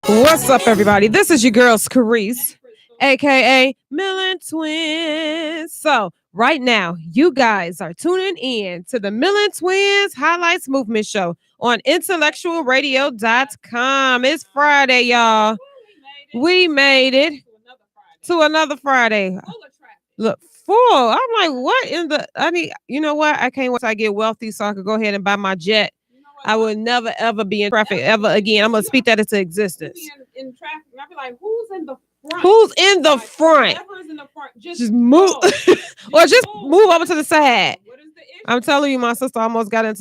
What's up, everybody? This is your girl, Scarice, aka Millen Twins. So, right now, you guys are tuning in to the Millen Twins Highlights Movement Show on IntellectualRadio.com. It's Friday, y'all. We made it to another Friday. Look, full. I'm like, what in the? I mean, you know what? I can't wait till I get wealthy so I could go ahead and buy my jet. I will never ever be in traffic ever again. I'm gonna speak that into existence. In traffic, and I be like, who's in the front? Who's in the front? Whoever's in the front, just move, or just move over to the side. What is the issue? I'm telling you, my sister almost got us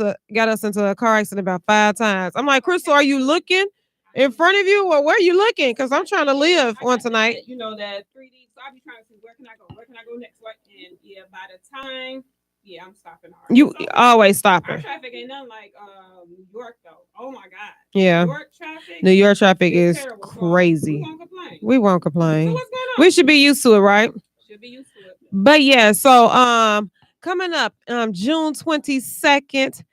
into a car accident about 5 times. I'm like, Crystal, are you looking in front of you, or where are you looking? Because I'm trying to live on tonight. You know that 3D. So I be trying to see where can I go next, right? And yeah, by the time. Yeah, I'm stopping hard. You always stopping. Our traffic ain't nothing like New York though. Oh my God. Yeah. New York traffic is terrible, crazy. So we won't complain. So what's going on? We should be used to it, right? Should be used to it. But yeah, so coming up June 22nd,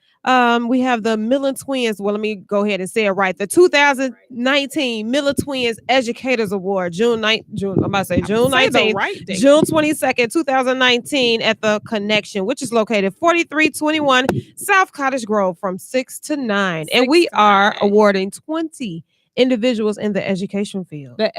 we have the Millen Twins. Well, let me go ahead and say it right. The 2019 Millen Twins Educators Award, June 19th, right June 22nd, 2019 at the Connection, which is located 4321 South Cottage Grove from 6 to 9. And we are awarding 20 individuals in the education field. We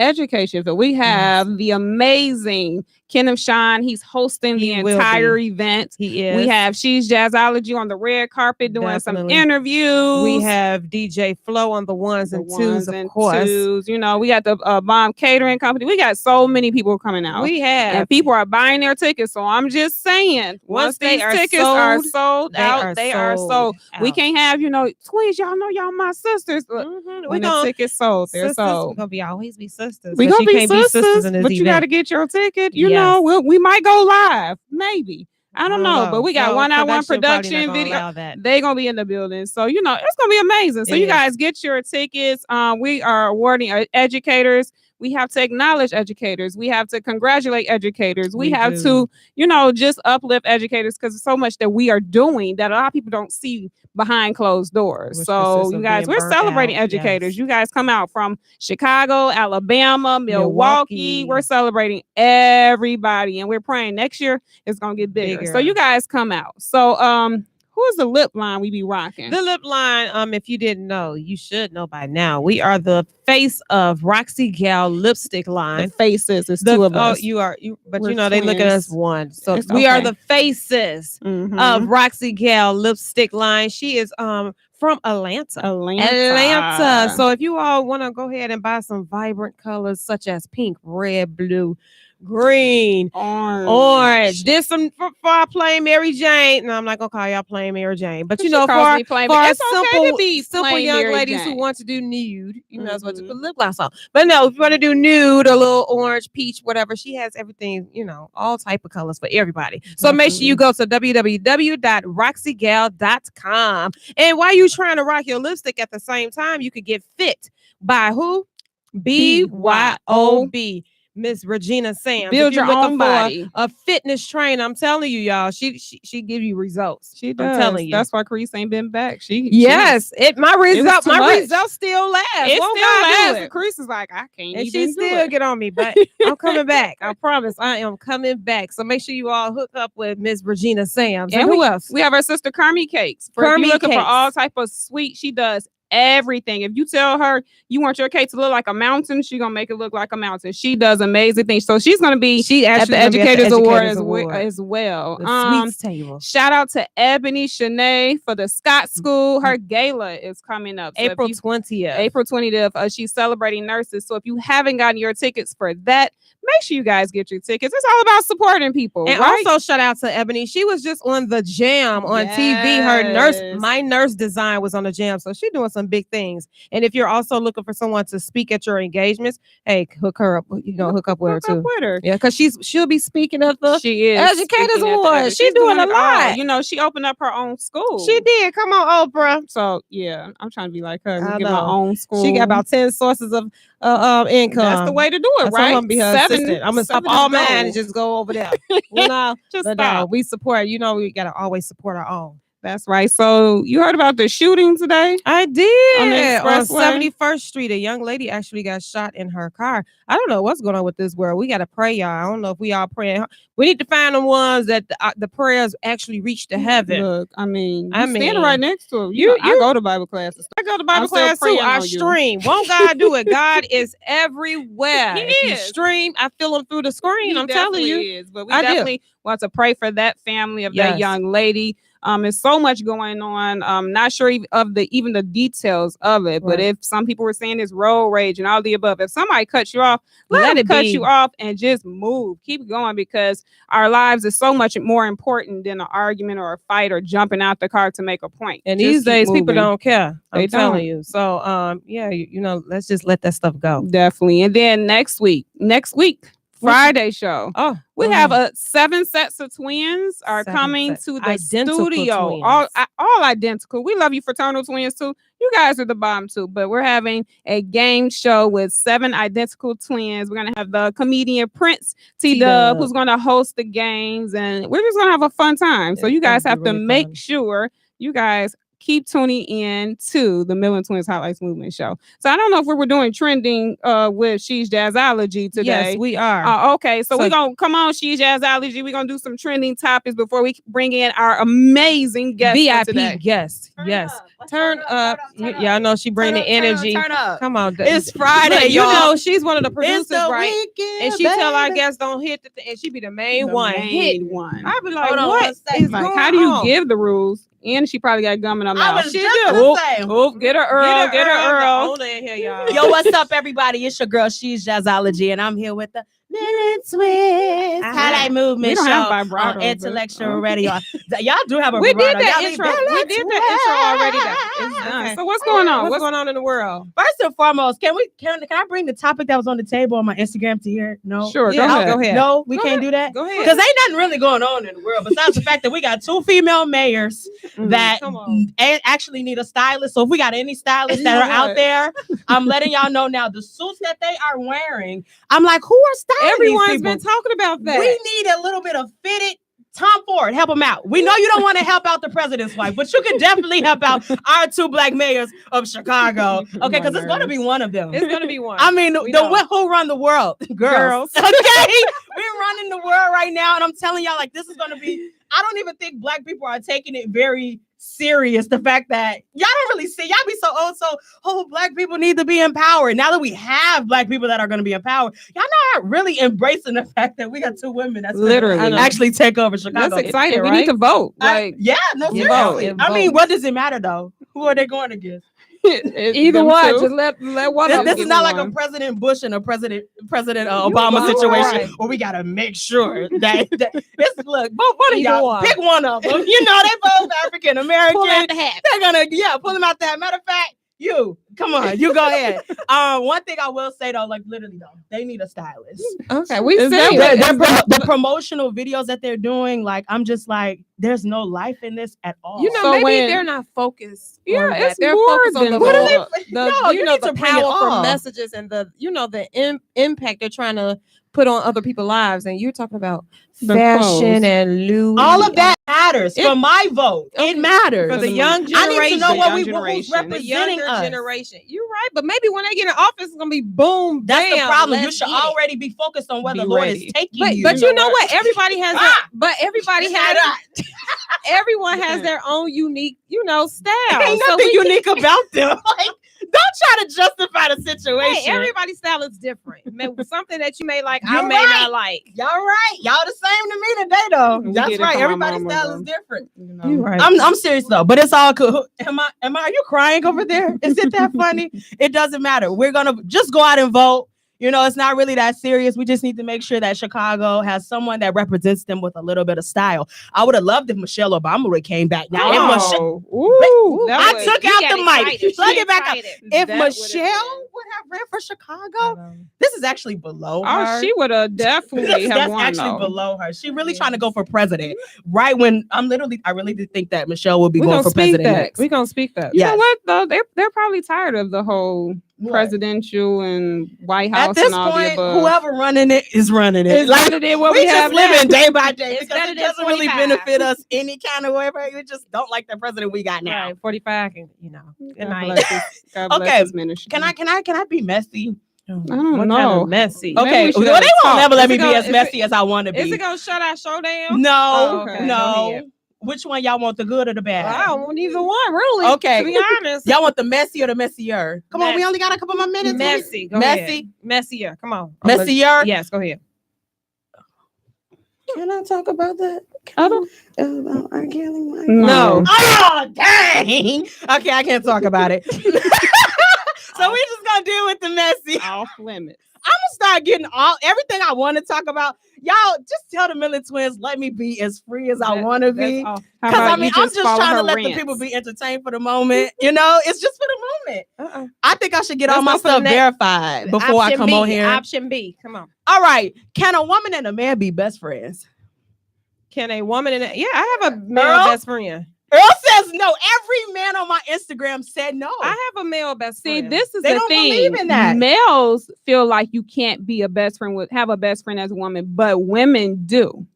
have the amazing Kenneth Shine. He's hosting the entire event. He is. We have Shesjazzology on the red carpet doing some interviews. We have DJ Flo on the ones and twos, of course. You know, we got the Bomb Catering Company. We got so many people coming out. We have. And people are buying their tickets. So I'm just saying, once these tickets are sold out, they are sold. We can't have, twins. Y'all know y'all my sisters. When the tickets sold, they're sold. We're going to always be sisters. We're going to be sisters, but you got to get your ticket. You know, we might go live. Maybe. I don't know. But we got one-on-one production video. They're going to be in the building. So, it's going to be amazing. So you guys get your tickets. We are awarding educators. We have to acknowledge educators. We have to congratulate educators. We have to, just uplift educators because there's so much that we are doing that a lot of people don't see behind closed doors. So you guys, we're celebrating educators. Yes. You guys come out from Chicago, Alabama, Milwaukee. We're celebrating everybody. And we're praying next year it's going to get bigger. So you guys come out. So, who's the lip line we be rocking? The lip line, if you didn't know, you should know by now. We are the face of Roxy Gal lipstick line. The faces, it's two of us. Oh, you are, but we're they look at us one. So we are the faces of Roxy Gal lipstick line. She is from Atlanta. So if you all want to go ahead and buy some vibrant colors such as pink, red, blue, green, orange. There's some for our plain Mary Jane. No, I'm not gonna call y'all plain Mary Jane, but for our simple young ladies who want to do nude, that's what to put lip gloss on. But no, if you want to do nude, a little orange, peach, whatever, she has everything. All type of colors for everybody. So make sure you go to www.roxygal.com. And while you trying to rock your lipstick at the same time, you could get fit by who? BYOB. Miss Regina Sam. Build your own body. A fitness trainer. I'm telling you, y'all. She give you results. She does. I'm telling you. That's why Crease ain't been back. My results still last. It still lasts. Crease is like, I can't. And she still get on me, but I'm coming back. I promise. I am coming back. So make sure you all hook up with Miss Regina Sam. And who else? We have our sister Carmi Cakes. If you're looking for all type of sweet, she does everything. If you tell her you want your cake to look like a mountain, she's gonna make it look like a mountain. She does amazing things. So she's gonna be at the Educators Award as well. The sweets table. Shout out to Ebony Shanae for the Scott School. Her gala is coming up April 20th. April 20th. She's celebrating nurses. So if you haven't gotten your tickets for that, make sure you guys get your tickets. It's all about supporting people. And also shout out to Ebony. She was just on the Jam on TV. My nurse design was on the Jam. So she's doing some big things. And if you're also looking for someone to speak at your engagements, hey, hook her up. Hook up with her too. Yeah, because she'll be speaking at the Educators Award. She's doing a lot. She opened up her own school. She did. Come on, Oprah. So yeah, I'm trying to be like her. Get my own school. She got about 10 sources of income. That's the way to do it, right? I'm gonna be her assistant. I'm gonna stop all mine and just go over there. Just stop. We support. We gotta always support our own. That's right. So you heard about the shooting today? I did. On 71st Street, a young lady actually got shot in her car. I don't know what's going on with this world. We got to pray, y'all. I don't know if we all praying. We need to find the ones that the prayers actually reach to heaven. Look, I mean, standing right next to him. I go to Bible classes. I go to Bible class too. I stream. Won't God do it? God is everywhere. He if is. You stream. I feel him through the screen. I'm telling you. Is, but we definitely want to pray for that family of that young lady. There's so much going on. Not sure of even the details of it, but if some people were saying it's road rage and all the above, if somebody cuts you off, let them cut you off and just move. Keep going, because our lives is so much more important than an argument or a fight or jumping out the car to make a point. And these days, people don't care. I'm telling you. So, let's just let that stuff go. Definitely. And then next week. Friday show. We have 7 sets of twins are coming to the studio. Twins. All identical. We love you, fraternal twins too. You guys are the bomb too. But we're having a game show with 7 identical twins. We're gonna have the comedian Prince T-Dub who's gonna host the games, and we're just gonna have a fun time. So you guys have to make sure you guys keep tuning in to the Millen Twins Highlights Movement Show. So I don't know if we were doing trending with Shesjazzology today. Yes, we are. Okay, so we're going to come on, Shesjazzology. We're going to do some trending topics before we bring in our amazing guest VIP guest. Turn up. Y'all know she bring the energy. Turn up. Come on. It's Friday, you know, she's one of the producers, right? Weekend, and she tell our guests don't hit and she be the main one. I'd be like, what is going how do you on? Give the rules? And she probably got gum in her mouth. She do. Get her Earl. Get her Earl. Yo, what's up, everybody? It's your girl, Shesjazzology, and I'm here with the Millen Twins Highlight Movement Show on Intellectual Radio. Y'all do have a we did that intro. already. So what's going on? What's going on in the world? First and foremost, can I bring the topic that was on the table on my Instagram to here? No. Sure. Go ahead. No, we can't do that. Go ahead. Because ain't nothing really going on in the world besides the fact that we got 2 female mayors that actually need a stylist. So if we got any stylists that are out there, I'm letting y'all know now. The suits that they are wearing, I'm like, who are stylists? Everyone's been talking about that. We need a little bit of fitted. Tom Ford, help him out. We know you don't want to help out the president's wife, but you can definitely help out our 2 black mayors of Chicago. Okay, because it's going to be one of them. It's going to be one. I mean, who run the world? Girls. Okay, we're running the world right now, and I'm telling y'all, like, this is going to be. I don't even think black people are taking it very serious. The fact that y'all don't really see, y'all be so black people need to be empowered. Now that we have black people that are going to be empowered, y'all not really embracing the fact that we got 2 women that's literally actually take over Chicago. That's exciting. Right? We need to vote. Seriously. I mean, what does it matter though? Who are they going against? Either one. Just let one. This is not like a President Bush and a President Obama situation where we gotta make sure that it's look. Both one of y'all pick one of them. You know they both African American. Pull out the hat. They're gonna pull them out that. Matter of fact, come on, you go ahead. One thing I will say though, like literally though, they need a stylist. Okay, we see the promotional videos that they're doing. Like I'm just like, there's no life in this at all. You know, maybe they're not focused. Yeah, it's they're more focused on the powerful messages and the impact they're trying to put on other people's lives. And you're talking about fashion and Louis. All of that matters for my vote. It matters for the young generation. I need to know who's representing us. Generation. You're right, but maybe when they get in office, it's gonna be boom. That's the problem. You should already be focused on where the Lord is taking you. But you know what? Everybody has everyone has their own unique, style. Ain't nothing unique about them. Like, don't try to justify the situation. Hey, everybody's style is different. Something that you may like, I may not like. Y'all right. Y'all the same to me today, though. That's right. Everybody's style is different. You're right. I'm serious though, but it's all cool. Are you crying over there? Is it that funny? It doesn't matter. We're gonna just go out and vote. It's not really that serious. We just need to make sure that Chicago has someone that represents them with a little bit of style. I would have loved if Michelle Obama would came back. Now, I took out the mic. Plug it back up. If Michelle would have ran for Chicago, this is actually below her. Oh, she would have definitely have won. That's actually below her. She really trying to go for president. Right when I really did think that Michelle would be going for president next. We're gonna speak that. You know what though? They're probably tired of the whole presidential and White House. At this and all point, the above. whoever running it is running it. It's better than what we have just living now. day by day It's because better it than doesn't really 45. benefit us any kind of way. We just don't like the president we got now. Right, 45 and good God night. bless Okay, his ministry. Can I be messy? I don't What know. kind of messy? Maybe Okay, we should well, have they won't talk. never let me Is it be gonna- as is messy as I want to be. Is it gonna shut our show down? No, Oh, okay. Go no. ahead. Which one y'all want, the good or the bad? I don't want either one, really. Okay. To be honest. Y'all want the messy or the messier? Come on, we Messy. only got a couple more minutes. Messy. Go Messy. ahead. Messier. Come on. Messier? Yes, go ahead. Can I talk about that? About R. Kelly? No. Oh, dang. Okay, I can't talk about it. So we just gonna deal with the messy. Off limits. I'm gonna start getting everything I want to talk about. Y'all just tell the Millen twins, let me be as free as I want to be. How Because about I mean, you I'm just follow trying to her let the rants? people be entertained for the moment. You know, it's just for the moment. I think I should get all my Let's go for stuff the next- verified before I Option come B, on here. Option B. Come on. All right. Can a woman and a man be best friends? Can a woman and I have a male Earl? best friend. Earl says no. Every man on my Instagram said no. I have a male best See, friend. this is They the don't thing. believe in that. Males feel like you can't be a best friend have a best friend as a woman, but women do.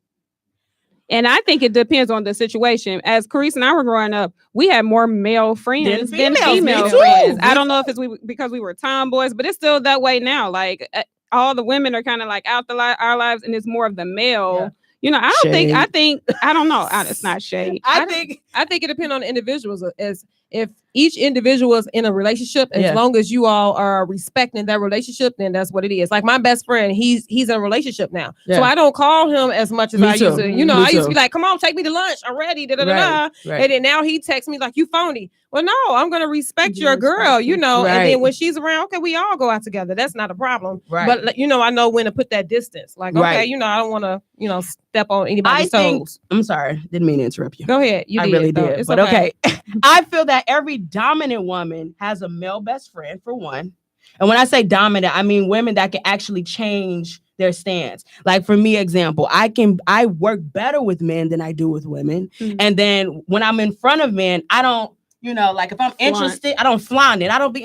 And I think it depends on the situation. As Carice and I were growing up, we had more male friends than females. female Me too. friends. I Me don't know if it's because we were tomboys, but it's still that way now. Like all the women are kind of like out our lives, and it's more of the male. Yeah. You know, I don't know. It's not shade. I think it depends on the individuals. As if each individual is in a relationship, as long as you all are respecting that relationship, then that's what it is. Like my best friend, he's in a relationship now, so I don't call him as much as I used to. You know, I used to be like, "Come on, take me to lunch. I'm ready." Da, da, da, da. Right. And then now he texts me like, "You phony." Well, no, I'm gonna respect your girl. You know, and then when she's around, okay, we all go out together. That's not a problem. Right. But you know, I know when to put that distance. Like, okay, you know, I don't want to, step on anybody's toes. I'm sorry, didn't mean to interrupt you. Go ahead. I really did. It's but okay. I feel that every dominant woman has a male best friend, for one. And when I say dominant, I mean women that can actually change their stance. Like for me, example, I work better with men than I do with women. Mm-hmm. And then when I'm in front of men, I don't, like if I'm interested, I don't flaunt it. I don't be,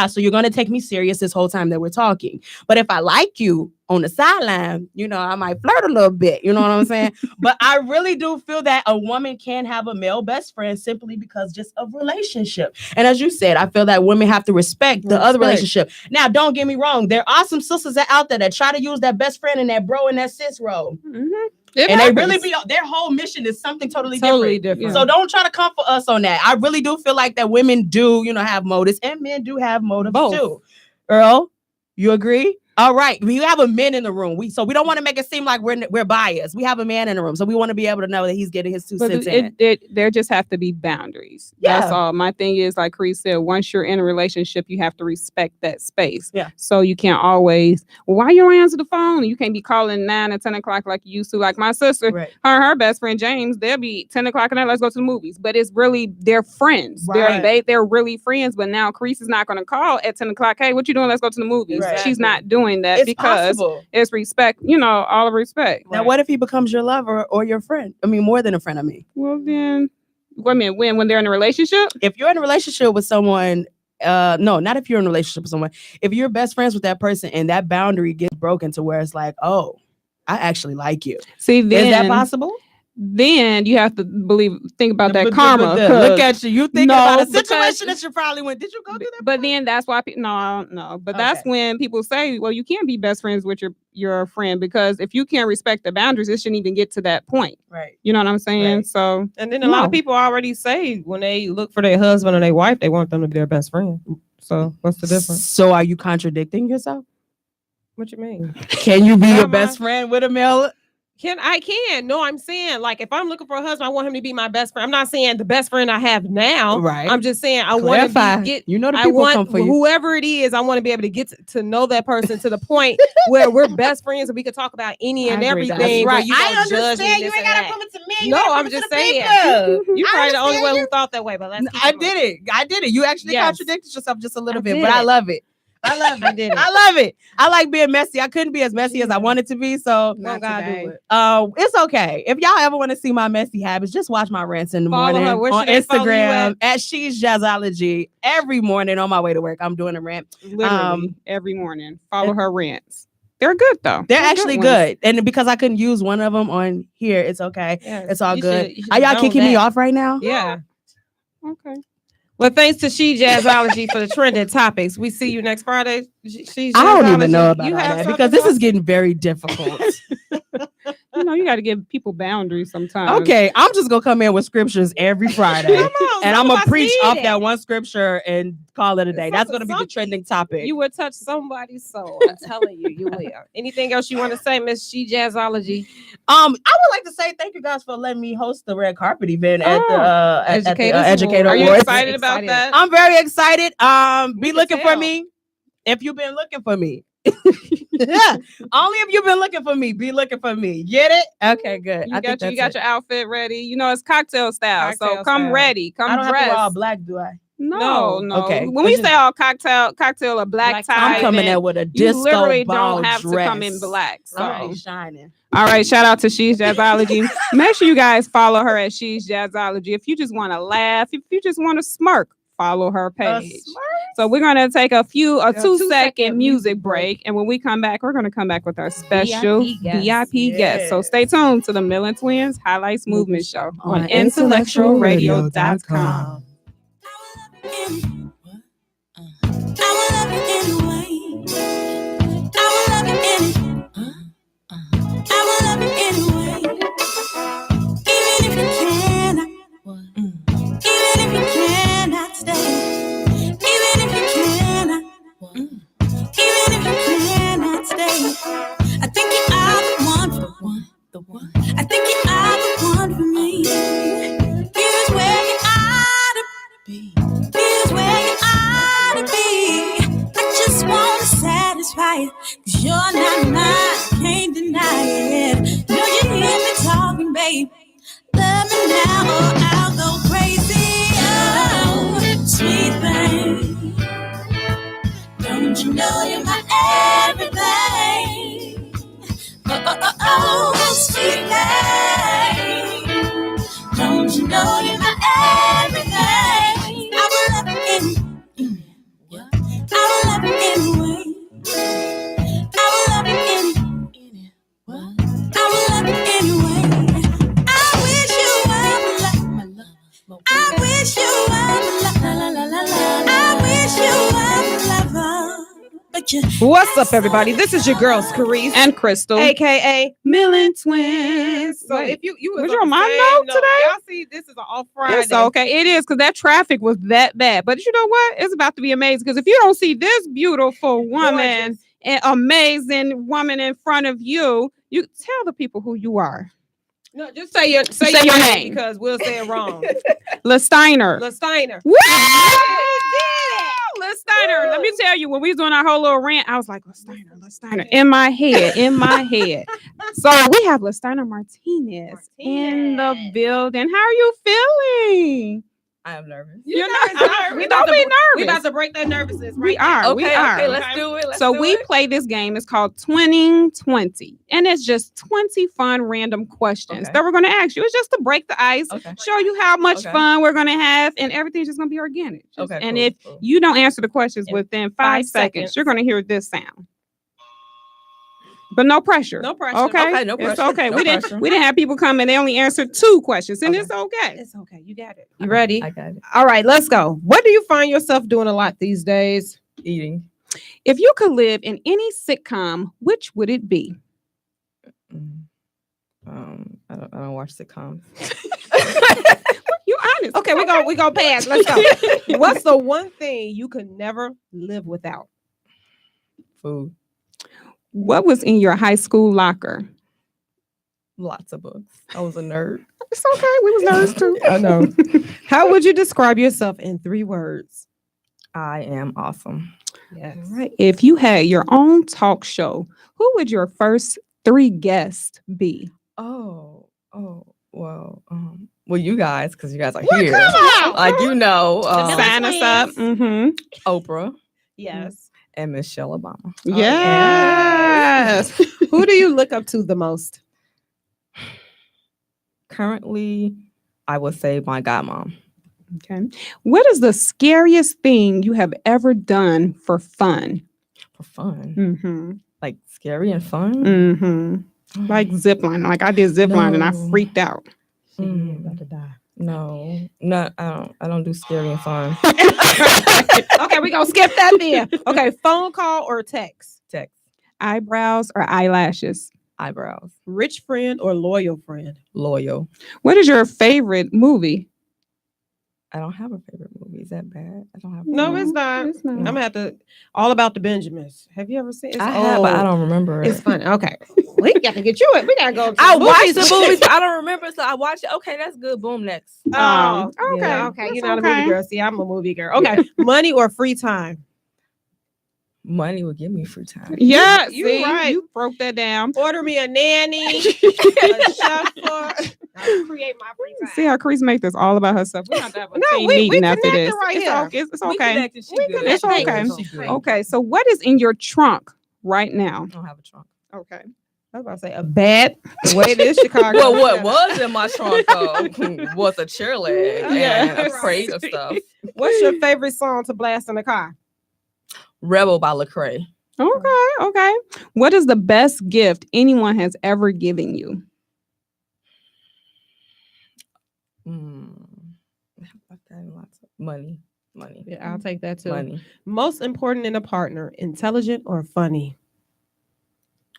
so you're going to take me serious this whole time that we're talking. But if I like you on the sideline, I might flirt a little bit. You know what I'm saying? But I really do feel that a woman can have a male best friend simply because just of relationship. And as you said, I feel that women have to respect the other relationship. Now, don't get me wrong. There are some sisters out there that try to use that best friend and that bro and that sis role. Mm-hmm. And they really their whole mission is something totally different. Yeah. So don't try to come for us on that. I really do feel like that women do, have motives, and men do have motives too. Earl, you agree? All right. We have a man in the room. We don't want to make it seem like we're biased. We have a man in the room. So we want to be able to know that he's getting his 2 cents in. There just have to be boundaries. Yeah. That's all. My thing is, like Carice said, once you're in a relationship, you have to respect that space. Yeah. So you can't always, why you don't answer the phone? You can't be calling 9 or 10 o'clock like you used to. Like my sister, her best friend James, they'll be 10 o'clock at night, let's go to the movies. But it's really, they're friends. Right. They're really friends. But now Carice is not going to call at 10 o'clock. Hey, what you doing? Let's go to the movies. Right. She's not doing that because it's respect, all of respect. Now, what if he becomes your lover or your friend? I mean, more than a friend, Well, then, when they're in a relationship? If you're in a relationship with someone, no, not if you're in a relationship with someone. If you're best friends with that person and that boundary gets broken to where it's like, oh, I actually like you. See, then, is that possible? Then you have to think about that karma. Look at you. You think about a situation that you probably went. Did you go through that? But then that's why no. But that's when people say, well, you can't be best friends with your friend, because if you can't respect the boundaries, it shouldn't even get to that point. Right. You know what I'm saying? Right. So, and then a lot of people already say when they look for their husband or their wife, they want them to be their best friend. So what's the difference? So are you contradicting yourself? What you mean? Can you be your best friend with a male? I can. No, I'm saying, like, if I'm looking for a husband, I want him to be my best friend. I'm not saying the best friend I have now. Right. I'm just saying I want to get. The people come for you. Whoever it is, I want to be able to get to know that person to the point where we're best friends and we can talk about any and everything. Right. I understand. You ain't gotta prove it to me. No, I'm just saying. You're probably the only one who thought that way. But I did it. You actually contradicted yourself just a little bit, but I love it. I love it. I did it. I love it. I like being messy. I couldn't be as messy as I wanted to be, so Not God today. do it. it's okay. If y'all ever want to see my messy habits, just watch my rants in the Follow morning her. Where on should they follow you Instagram at Shesjazzology. Every morning on my way to work, I'm doing a rant. Literally every morning. Follow her rants. They're good though. They're actually ones. good. And because I couldn't use one of them on here, it's okay. Yeah, It's all you good. should Are y'all known kicking me that. off right now? Yeah. Okay. Well, thanks to Shesjazzology for the trending topics. We see you next Friday. I don't even know about you all have that something because this else? is getting very difficult. You got to give people boundaries sometimes. Okay, I'm just gonna come in with scriptures every Friday, Come on, and some I'm of gonna us preach need off it. that one scripture and call it a day. That's gonna be the Something- trending topic. You will touch somebody's soul. I'm telling you, you will. Anything else you want to say, Miss Shesjazzology? I would like to say thank you guys for letting me host the red carpet event at the Educator Are you Awards. excited about that? I'm very excited. Be can looking for tell. me if you've been looking for me. Yeah, only if you've been looking for me. Be looking for me. Get it? Okay, good. You got your outfit ready. It's cocktail style. So Cocktail come style. ready. Come I don't dress. have to wear all black, do I? No. Okay. When we say all cocktail or black tie, I'm coming event, there with a you disco literally ball don't have dress. to come in black. So. I'm shining. All right, shout out to Shesjazzology. Make sure you guys follow her at Shesjazzology. If you just want to laugh, if you just want to smirk, follow her page. So we're gonna take a 2-second music break, and when we come back, we're gonna come back with our special VIP guest. So stay tuned to the Millen Twins Highlights Movement Show on IntellectualRadio.com. Cause you're not mine, can't deny it. No, you hear me talking, babe. Love me now or I'll go crazy. Oh, sweet thing. Don't you know you're my everything? Oh, sweet thing. Don't you know you're my everything? I will love you anyway. I will love you anyway. I will love you anyway. I wish you were my love. I wish you were my love. I wish you were my lover. But you. What's up, everybody? This is your girl, Scarice And Crystal, aka Millen Twins. So if you was you on my note today? Y'all see, this is an off Friday. It's okay. It is because that traffic was that bad. But you know what? It's about to be amazing because if you don't see this beautiful woman, an amazing woman in front of you, you tell the people who you are. No, just say your name because we'll say it wrong. Lastiner. Lastiner. Woo! Lastiner. Let me tell you, when we was doing our whole little rant, I was like, Lastiner. In my head. So we have Steiner Martinez in the building. How are you feeling? I am nervous. You're nervous. We Don't be nervous. We about to break that nervousness. We are. Okay, let's do it. So we play this game. It's called 2020. And it's just 20 fun random questions that we're going to ask you. It's just to break the ice, show you how much fun we're going to have, and everything's just going to be organic. And if you don't answer the questions within 5 seconds, you're going to hear this sound. But no pressure. No pressure. Okay, no pressure. It's okay. No we didn't have people come and they only answered 2 questions, and it's okay. It's okay. You got it. You ready? I got it. All right, let's go. What do you find yourself doing a lot these days? Eating. If you could live in any sitcom, which would it be? I don't watch sitcoms. You honest. Okay, we go pass. Let's go. What's the one thing you could never live without? Food. What was in your high school locker? Lots of books. I was a nerd. It's okay. We was nerds too. I know. How would you describe yourself in 3 words? I am awesome. Yes. All right. If you had your own talk show, who would your first 3 guests be? Well, you guys, because you guys are here. Like, Sign us up. Mm-hmm. Oprah. Yes. and Michelle Obama. Yes. Who do you look up to the most? Currently, I would say my godmom. Okay. What is the scariest thing you have ever done for fun? For fun? Mm-hmm. Like scary and fun? Mm-hmm. Like zipline. Like I did zipline and I freaked out. About to die. No, I don't do scary and fun. Okay, we gonna skip that then. Okay, phone call or text? Text. Eyebrows or eyelashes? Eyebrows. Rich friend or loyal friend? Loyal. What is your favorite movie? I don't have a favorite movie. Is that bad? I don't have. No, it's not. It's not. I'm gonna have to. All About the Benjamins. Have you ever seen it? I have, but I don't remember it. It's funny. Okay, we got to get you it. We gotta go. I watched the movies, but I don't remember. So I watched it. Okay, that's good. Boom, next. Oh, okay, yeah. okay. That's You're not a okay. movie girl. See, I'm a movie girl. Okay, money or free time? Money will give me free time. Yeah, You're see, right. You broke that down. Order me a nanny, a chauffeur. I'll create my free time. See how Chris make this all about herself. We have to have a No, team we meeting after connected this. right It's here. okay. It's We okay. connected. She We good. connected. It's okay. She good. Okay, so what is in your trunk right now? I don't have a trunk. Okay. I was about to say a bad. The way it is, Chicago. Well, what was in my trunk though was a chair leg and Yeah. a crate of stuff. What's your favorite song to blast in the car? Rebel by Lecrae. Okay. What is the best gift anyone has ever given you? Lots of money. Yeah, I'll take that too. Money. Most important in a partner: intelligent or funny?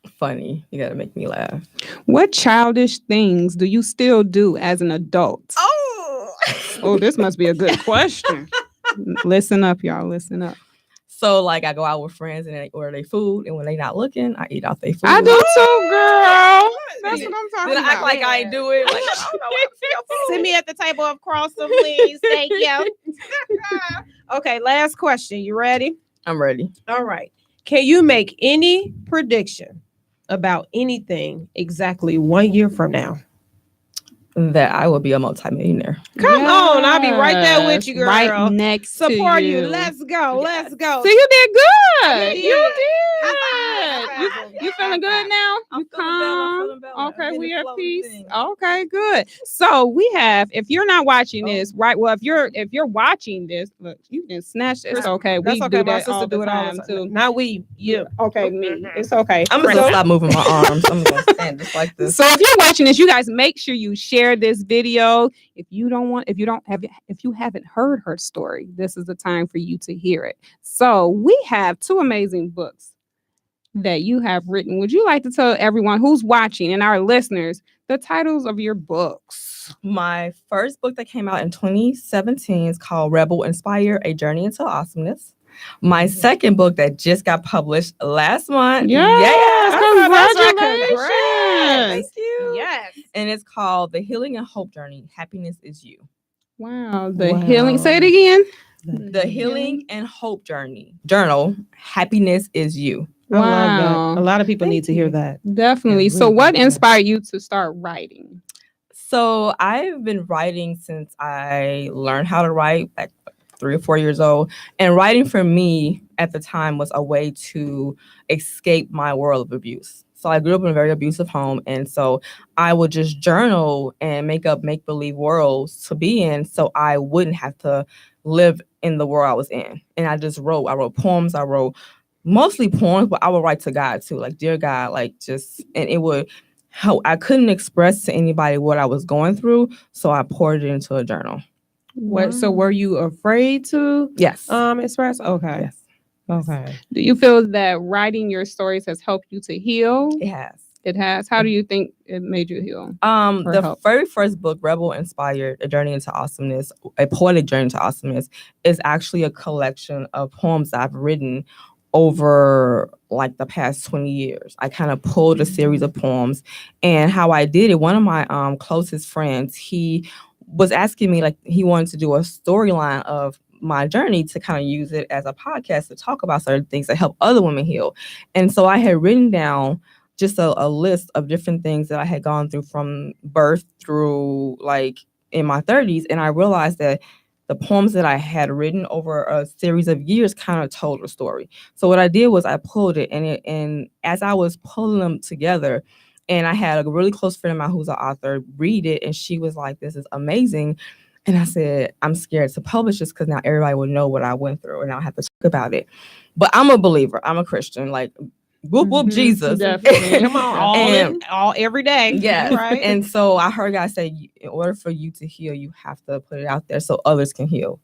Funny. You gotta make me laugh. What childish things do you still do as an adult? Oh, this must be a good question. Listen up, y'all. Listen up. So like I go out with friends and they order their food, and when they not looking, I eat off their food. I do too, girl. That's what I'm talking Then I act about. like I ain't do it. Like I don't know what to feel. Sit me at the table across them, please. Thank you. Okay, last question. You ready? I'm ready. All right. Can you make any prediction about anything exactly 1 year from now? That I will be a multimillionaire. Come on, I'll be right there with you, girl. Right next Support to you. you. Let's go. Let's go. See, you did good. You You did. did. You feeling good now? I'm You feeling better. I'm Okay, getting we the at flow of peace. things. Okay, good. So we have, if you're not watching this, right? Well, if you're watching this, look, you can snatch this. Okay, That's we okay. do My that sister all do the it all time the time. too. Not we. You. Okay, me. It's okay. I'm just gonna stop moving my arms. I'm gonna stand just like this. So if you're watching this, you guys make sure you share this video. If you haven't heard her story, this is the time for you to hear it. So we have two amazing books that you have written. Would you like to tell everyone who's watching and our listeners the titles of your books? My first book that came out in 2017 is called Rebel Inspire: A Journey into Awesomeness. My second book that just got published last month. Congratulations. Thank you. Yes. And it's called The Healing and Hope Journey: Happiness is You. Wow. The Wow. healing. Say it again. The Healing and Hope Journal: Happiness is You. I love Wow. that. A lot of people need to hear that. Definitely. Yeah, So really what good. inspired you to start writing? So I've been writing since I learned how to write, like 3 or 4 years old. And writing for me at the time was a way to escape my world of abuse. So I grew up in a very abusive home. And so I would just journal and make up make-believe worlds to be in so I wouldn't have to live in the world I was in. And I just wrote. I wrote poems. I wrote mostly poems, but I would write to God too. Like, dear God, like just, and it would help. I couldn't express to anybody what I was going through. So I poured it into a journal. What? So were you afraid to Yes. express? Okay. Yes. Okay. Do you feel that writing your stories has helped you to heal? It has. It has. How do you think it made you heal? The help? very first book, Rebel Inspired: A Journey into Awesomeness, a poetic journey into awesomeness, is actually a collection of poems I've written over like the past 20 years. I kind of pulled a series of poems, and how I did it, one of my closest friends, he was asking me, like, he wanted to do a storyline of my journey to kind of use it as a podcast to talk about certain things that help other women heal. And so I had written down just a list of different things that I had gone through from birth through like in my 30s. And I realized that the poems that I had written over a series of years kind of told a story. So what I did was I pulled it, and as I was pulling them together, and I had a really close friend of mine who's an author read it, and she was like, "This is amazing." And I said, "I'm scared to publish this because now everybody will know what I went through, and I'll have to talk about it." But I'm a believer. I'm a Christian. Like, whoop, whoop, Jesus. Definitely. Come on, all every day. Yeah. Right. And so I heard God say, in order for you to heal, you have to put it out there so others can heal.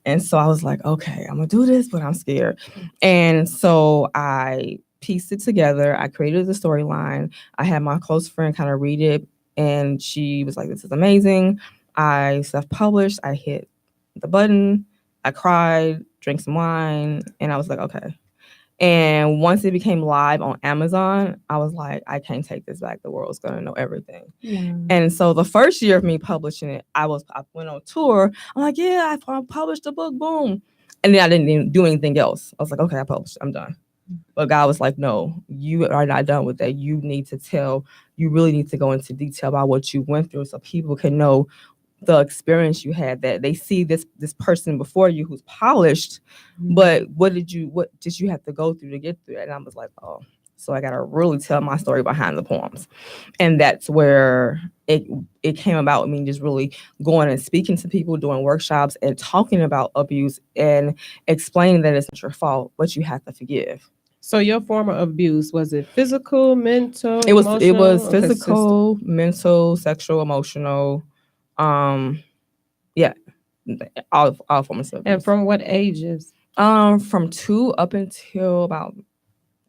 And so I was like, okay, I'm going to do this, but I'm scared. And so I pieced it together. I created the storyline. I had my close friend kind of read it, and she was like, "This is amazing." I self-published. I hit the button. I cried, drank some wine, and I was like, okay. And once it became live on Amazon, I was like, I can't take this back. The world's going to know everything. Yeah. And so the first year of me publishing it, I went on tour. I'm like, yeah, I published a book, boom. And then I didn't even do anything else. I was like, okay, I published, I'm done. But God was like, no, you are not done with that. You really need to go into detail about what you went through so people can know the experience you had, that they see this person before you who's polished, but what did you have to go through to get through that? And I was like, oh, so I got to really tell my story behind the poems. And that's where it came about with me just really going and speaking to people, doing workshops and talking about abuse and explaining that it's not your fault, but you have to forgive. So your form of abuse, was it physical, mental, It was physical, consistent? mental, sexual, emotional. Yeah, all forms of abuse. And from what ages? From 2 up until about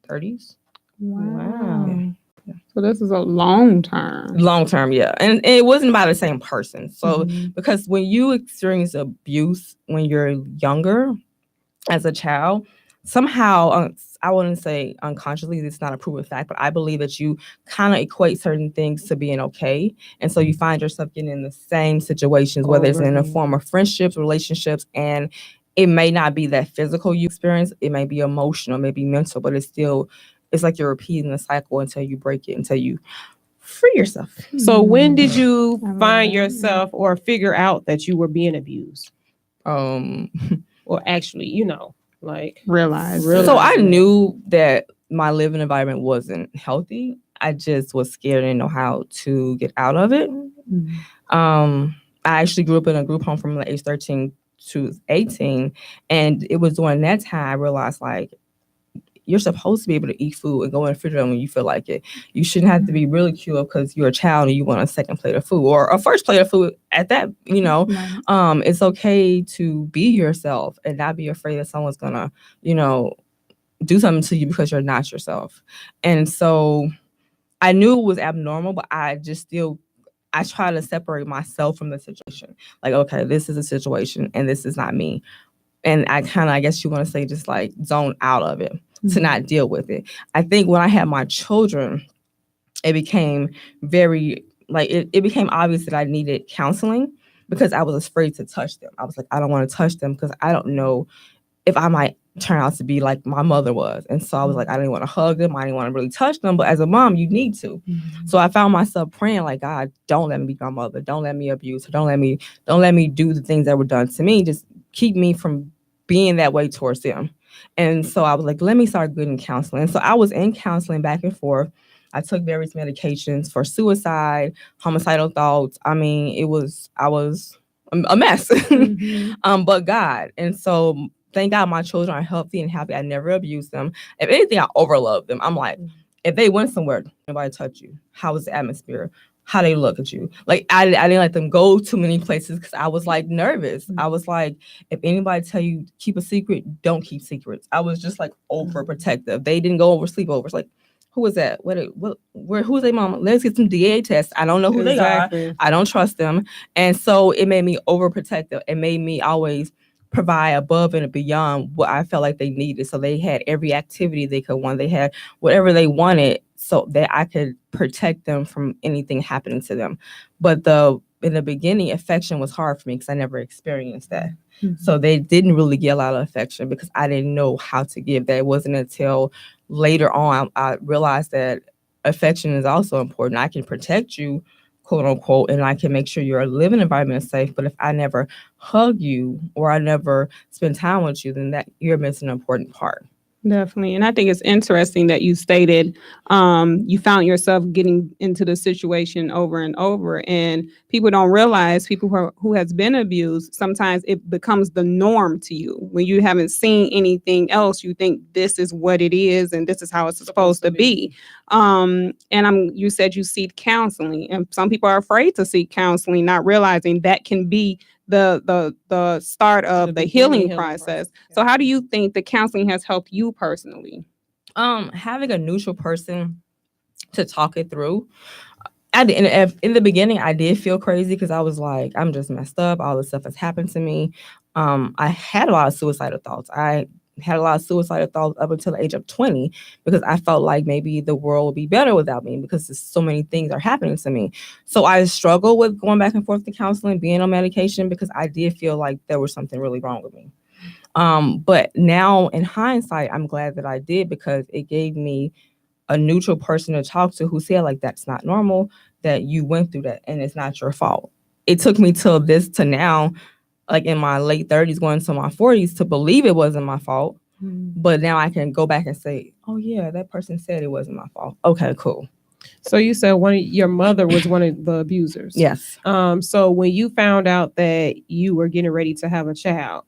30s. Wow. Yeah. So this is a long term. Yeah. And it wasn't by the same person. So because when you experience abuse when you're younger as a child, somehow, I wouldn't say unconsciously, it's not a proven fact, but I believe that you kind of equate certain things to being okay. And so you find yourself getting in the same situations, whether it's in the form of friendships, relationships, and it may not be that physical you experience. It may be emotional, maybe mental, but it's like you're repeating the cycle until you break it, until you free yourself. So when did you find yourself or figure out that you were being abused? Or actually, like realize. So I knew that my living environment wasn't healthy. I just was scared and didn't know how to get out of it. I actually grew up in a group home from age 13 to 18. And it was during that time I realized, like, you're supposed to be able to eat food and go in the refrigerator when you feel like it. You shouldn't have to be ridiculed because you're a child and you want a second plate of food or a first plate of food at that, It's okay to be yourself and not be afraid that someone's gonna, do something to you because you're not yourself. And so I knew it was abnormal, but I try to separate myself from the situation. Like, okay, this is a situation and this is not me. And I kind of, I guess you want to say, just like zone out of it to not deal with it. I think when I had my children, it became it became obvious that I needed counseling because I was afraid to touch them. I was like, I don't want to touch them because I don't know if I might turn out to be like my mother was. And so I was like, I didn't want to hug them. I didn't want to really touch them. But as a mom, you need to. So I found myself praying like, God, don't let me be my mother. Don't let me abuse her. Don't let me do the things that were done to me. Just keep me from being that way towards them. And so I was like, let me start getting counseling. And so I was in counseling back and forth. I took various medications for suicide, homicidal thoughts. I mean, I was a mess, but God. And so thank God my children are healthy and happy. I never abused them. If anything, I overlove them. I'm like, if they went somewhere, nobody touch you. How was the atmosphere? How they look at you? Like, I didn't let them go too many places because I was like nervous. I was like, if anybody tell you keep a secret, don't keep secrets. I was just like overprotective. They didn't go over sleepovers. Like, who is that? Who's their mama? Let's get some DA tests. I don't know who they are. I don't trust them. And so it made me overprotective. It made me always provide above and beyond what I felt like they needed. So they had every activity they could want. They had whatever they wanted so that I could protect them from anything happening to them. But in the beginning, affection was hard for me because I never experienced that. So they didn't really get a lot of affection because I didn't know how to give that. It wasn't until later on I realized that affection is also important. I can protect you, quote unquote, and I can make sure your living environment is safe. But if I never hug you or I never spend time with you, then that you're missing an important part. Definitely. And I think it's interesting that you stated you found yourself getting into the situation over and over. And people don't realize, people who has been abused, sometimes it becomes the norm to you. When you haven't seen anything else, you think this is what it is and this is how it's supposed to be. You said you seek counseling, and some people are afraid to seek counseling, not realizing that can be the start of the healing process. So how do you think the counseling has helped you personally? Having a neutral person to talk it through. In the beginning, I did feel crazy because I was like, I'm just messed up. All this stuff has happened to me. I had a lot of suicidal thoughts. I had a lot of suicidal thoughts up until the age of 20 because I felt like maybe the world would be better without me because so many things are happening to me. So I struggled with going back and forth to counseling, being on medication, because I did feel like there was something really wrong with me. But now in hindsight, I'm glad that I did, because it gave me a neutral person to talk to who said, like, that's not normal, that you went through that and it's not your fault. It took me to now, like in my late 30s, going to my 40s, to believe it wasn't my fault. But now I can go back and say, oh yeah, that person said it wasn't my fault. Okay, cool. So you said your mother was one of the abusers. Yes. So when you found out that you were getting ready to have a child,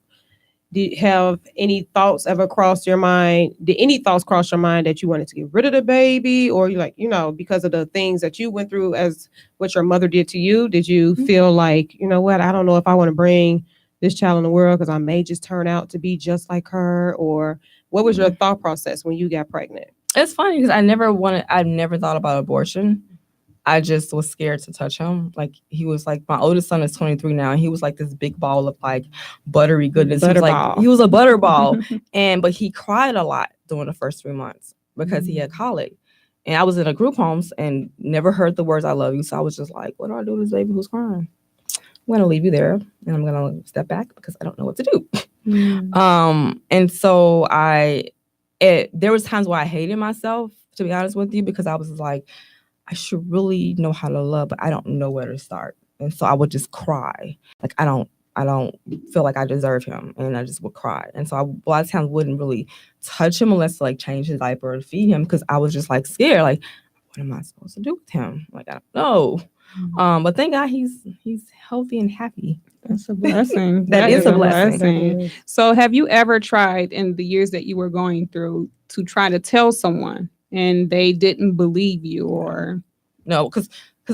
did you have any thoughts ever crossed your mind? Did any thoughts cross your mind that you wanted to get rid of the baby, or you like, because of the things that you went through as what your mother did to you? Did you feel like, you know what, I don't know if I want to bring this child in the world because I may just turn out to be just like her? Or what was your thought process when you got pregnant? It's funny because I never thought about abortion. I just was scared to touch him. Like, he was like, my oldest son is 23 now, and he was like this big ball of like buttery goodness. He was a butterball. But he cried a lot during the first 3 months because he had colic. And I was in a group homes and never heard the words "I love you." So I was just like, what do I do with this baby who's crying? I'm going to leave you there and I'm going to step back because I don't know what to do. And so there was times where I hated myself, to be honest with you, because I was like, I should really know how to love, but I don't know where to start. And so I would just cry. Like, I don't feel like I deserve him. And I just would cry. And so I, a lot of times, wouldn't really touch him unless to like change his diaper or feed him, because I was just like scared. Like, what am I supposed to do with him? Like, I don't know. But thank God he's healthy and happy. That's a blessing. that is a blessing. So have you ever tried, in the years that you were going through, to try to tell someone and they didn't believe you? Or no, because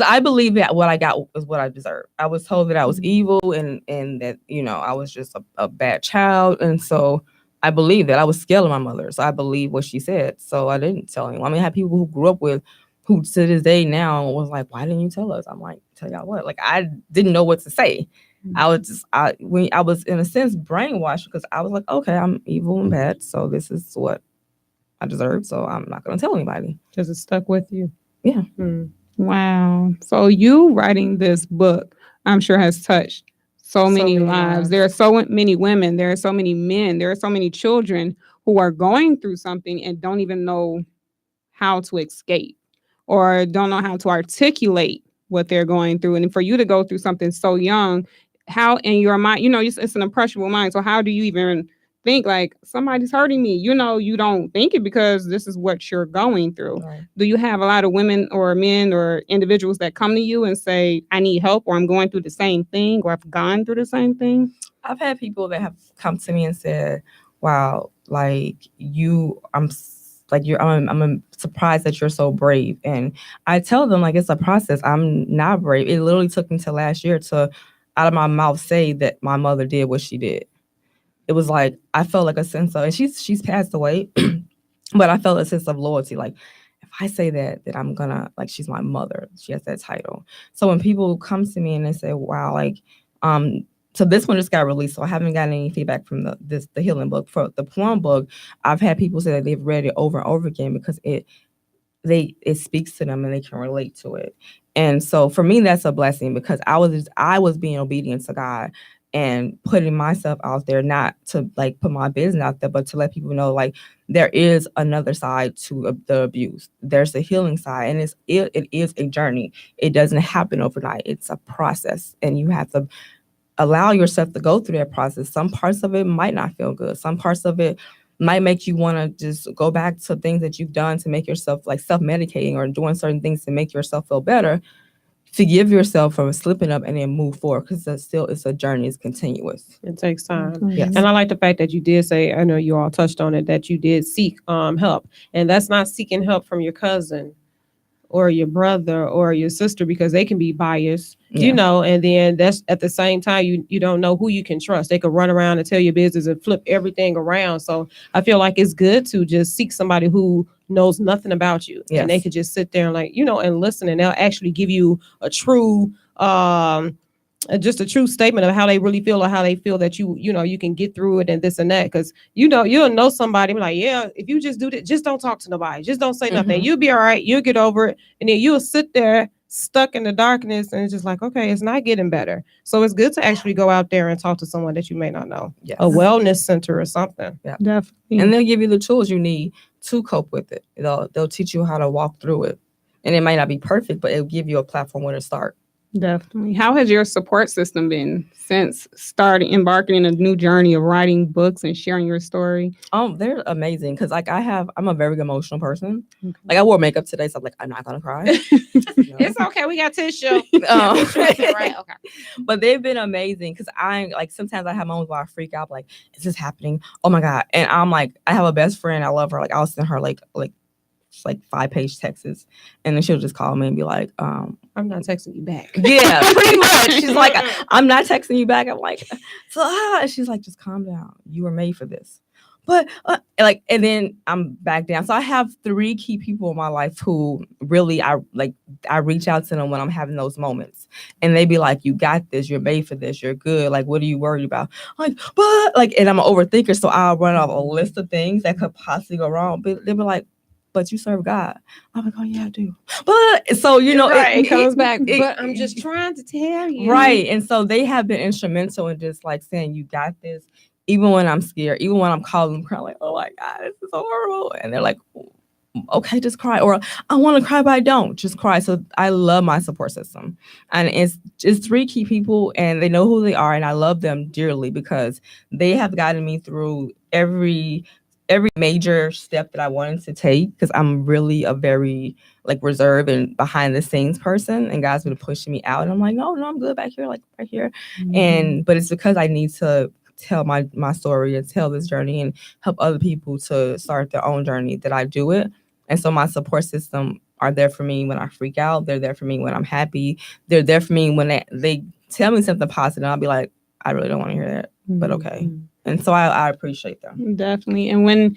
I believe that what I got was what I deserved. I was told that I was evil and that, I was just a bad child. And so I believe that. I was scared of my mother. So I believe what she said. So I didn't tell anyone. I mean, I had people who grew up with, who to this day now was like, why didn't you tell us? I'm like, tell y'all what? Like, I didn't know what to say. I was in a sense brainwashed, because I was like, okay, I'm evil and bad, so this is what I deserve, so I'm not going to tell anybody. Because it stuck with you. Yeah. Wow. So you writing this book, I'm sure, has touched so many lives. There are so many women. There are so many men. There are so many children who are going through something and don't even know how to escape, or don't know how to articulate what they're going through. And for you to go through something so young, how in your mind, it's an impressionable mind. So how do you even think like somebody's hurting me? You don't think it because this is what you're going through. Right. Do you have a lot of women or men or individuals that come to you and say, I need help, or I'm going through the same thing, or I've gone through the same thing? I've had people that have come to me and said, wow, like I'm surprised that you're so brave. And I tell them, like, it's a process. I'm not brave. It literally took me till last year to, out of my mouth, say that my mother did what she did. It was like, I felt like a sense of, and she's passed away, but I felt a sense of loyalty. Like, if I say that I'm gonna, like, she's my mother. She has that title. So when people come to me and they say, wow, like, so this one just got released, so I haven't gotten any feedback from the healing book. For the Plum book, I've had people say that they've read it over and over again because it speaks to them and they can relate to it. And so for me, that's a blessing, because I was being obedient to God, and putting myself out there, not to like put my business out there, but to let people know like there is another side to the abuse. There's a healing side, and it is a journey. It doesn't happen overnight. It's a process, and you have to allow yourself to go through that process. Some parts of it might not feel good. Some parts of it might make you want to just go back to things that you've done to make yourself like self-medicating or doing certain things to make yourself feel better. Forgive yourself for slipping up and then move forward, because it's a journey. It's continuous. It takes time. Yes. And I like the fact that you did say, I know you all touched on it, that you did seek help. And that's not seeking help from your cousin or your brother or your sister, because they can be biased, you know, and then that's at the same time, you don't know who you can trust. They could run around and tell your business and flip everything around. So I feel like it's good to just seek somebody who knows nothing about you. Yes. And they could just sit there and like, you know, and listen, and they'll actually give you a true, just a true statement of how they really feel, or how they feel that you know, you can get through it and this and that. Because, you know, you'll know somebody like, yeah, if you just do that, just don't talk to nobody. Just don't say nothing. You'll be all right. You'll get over it. And then you'll sit there stuck in the darkness, and it's just like, okay, it's not getting better. So it's good to actually go out there and talk to someone that you may not know. Yes. A wellness center or something. Yeah. Definitely. And they'll give you the tools you need to cope with it. They'll teach you how to walk through it. And it might not be perfect, but it'll give you a platform where to start. Definitely. How has your support system been since embarking in a new journey of writing books and sharing your story? They're amazing, because like I'm a very emotional person. Okay. Like I wore makeup today, so I'm like, I'm not gonna cry. It's okay, we got tissue. Right. Okay. But they've been amazing, because I like sometimes I have moments where I freak out, like, is this happening? Oh my God. And I'm like, I have a best friend, I love her. Like I'll send her like 5-page texts, and then she'll just call me and be like, I'm not texting you back. Yeah, pretty much. She's like, I'm not texting you back. I'm like, so she's like, just calm down. You were made for this. But and then I'm back down. So I have 3 key people in my life who really I reach out to them when I'm having those moments, and they be like, you got this. You're made for this. You're good. Like, what are you worried about? I'm like, but and I'm an overthinker, so I'll run off a list of things that could possibly go wrong. But they be like, but you serve God. I'm like, oh yeah, I do. But so you know, it comes back. But I'm just trying to tell you, right? And so they have been instrumental in just like saying, you got this. Even when I'm scared, even when I'm calling them, crying like, oh my God, this is horrible, and they're like, okay, just cry, or I want to cry, but I don't. Just cry. So I love my support system, and it's 3 key people, and they know who they are, and I love them dearly because they have gotten me through every major step that I wanted to take, because I'm really a very like reserved and behind the scenes person, and God's been pushing me out, and I'm like, no, I'm good back here, like right here. But it's because I need to tell my story and tell this journey and help other people to start their own journey that I do it. And so my support system are there for me when I freak out. They're there for me when I'm happy. They're there for me when they tell me something positive, and I'll be like, I really don't want to hear that, but okay. And so I appreciate them. Definitely. And when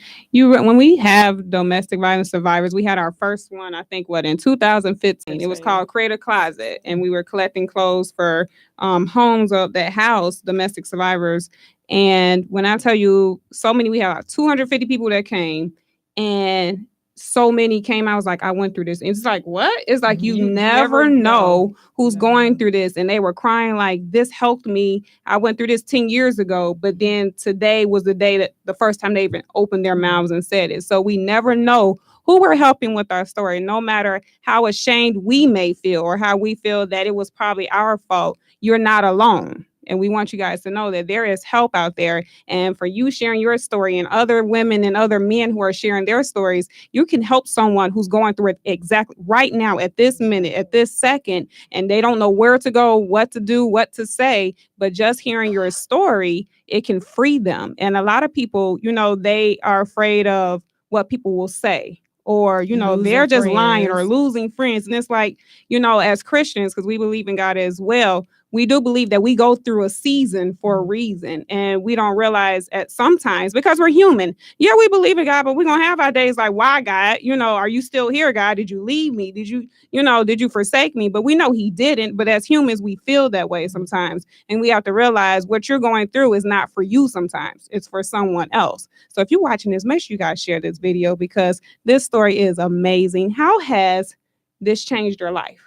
we have domestic violence survivors, we had our first one, I think, in 2015. It was called Create a Closet. And we were collecting clothes for homes that house domestic survivors. And when I tell you, we had like 250 people that came, and so many came. I was like, I went through this. And it's like, what? It's like, you never know who's going through this. And they were crying like, this helped me. I went through this 10 years ago. But then today was the day that the first time they even opened their mouths and said it. So we never know who we're helping with our story, no matter how ashamed we may feel or how we feel that it was probably our fault. You're not alone. And we want you guys to know that there is help out there. And for you sharing your story and other women and other men who are sharing their stories, you can help someone who's going through it exactly right now, at this minute, at this second, and they don't know where to go, what to do, what to say. But just hearing your story, it can free them. And a lot of people, they are afraid of what people will say. Or, they're just lying or losing friends. And it's like, as Christians, because we believe in God as well, we do believe that we go through a season for a reason, and we don't realize at sometimes, because we're human. Yeah, we believe in God, but we're going to have our days like, why, God? Are you still here, God? Did you leave me? Did you forsake me? But we know he didn't. But as humans, we feel that way sometimes. And we have to realize what you're going through is not for you sometimes. It's for someone else. So if you're watching this, make sure you guys share this video, because this story is amazing. How has this changed your life?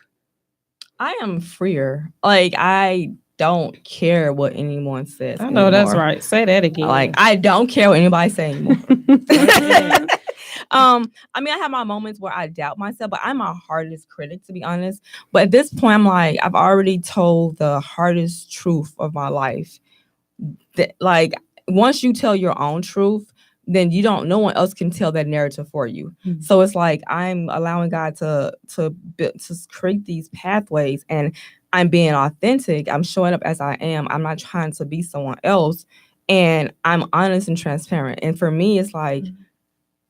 I am freer. Like I don't care what anyone says. I know anymore. That's right. Say that again. Like, I don't care what anybody says anymore. I mean, I have my moments where I doubt myself, but I'm my hardest critic, to be honest. But at this point, I'm like, I've already told the hardest truth of my life. That, like, once you tell your own truth, then no one else can tell that narrative for you. Mm-hmm. So it's like I'm allowing God to create these pathways, and I'm being authentic. I'm showing up as I am. I'm not trying to be someone else, and I'm honest and transparent. And for me, it's like, mm-hmm.